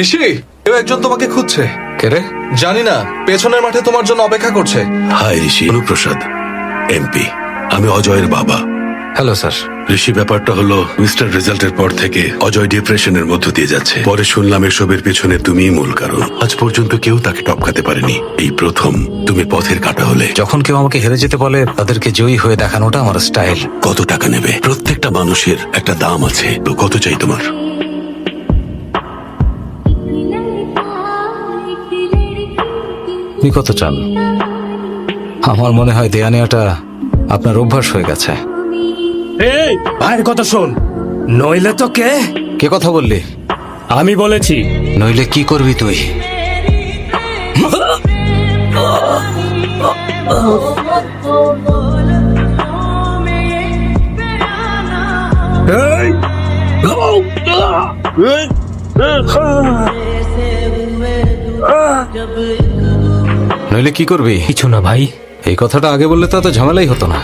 ঋষি, কেউ একজন তোমাকে খুঁজছে। কে রে? জানি না, পেছনের মাঠে তোমার জন্য অপেক্ষা করছে। হাই ঋষি, অনুপ্রসাদ এমপি। আমি অজয়ের বাবা। Hello sir. ঋষি, ব্যাপারটা হলো মিস্টার রেজাল্টের পর থেকে অজয় ডিপ্রেশনের মধ্য দিয়ে যাচ্ছে। পরে শুনলাম এসবের পেছনে তুমিই মূল কারণ। আজ পর্যন্ত কেউ তাকে টপকাতে পারেনি, এই প্রথম তুমি পথের কাঁটা হলে। যখন কেউ আমাকে হেরে যেতে বলে তাদেরকে জয়ী হয়ে দেখানোটা আমার স্টাইল। কত টাকা নেবে? প্রত্যেকটা মানুষের একটা দাম আছে, তো কত চাই তোমার? আপনি কত চান? আমার মনে হয় দেয়া নেওয়াটা আপনার অভ্যাস হয়ে গেছে। এই ভাইয়ের কথা শোন, নইলে তো কে? কে কথা বললি? আমি বলেছি। নইলে কি করবি তুই? এই! নইলে কি করবি? কিছু না ভাই। এই কথাটা আগে বললে তো এত ঝামেলাই হতো না।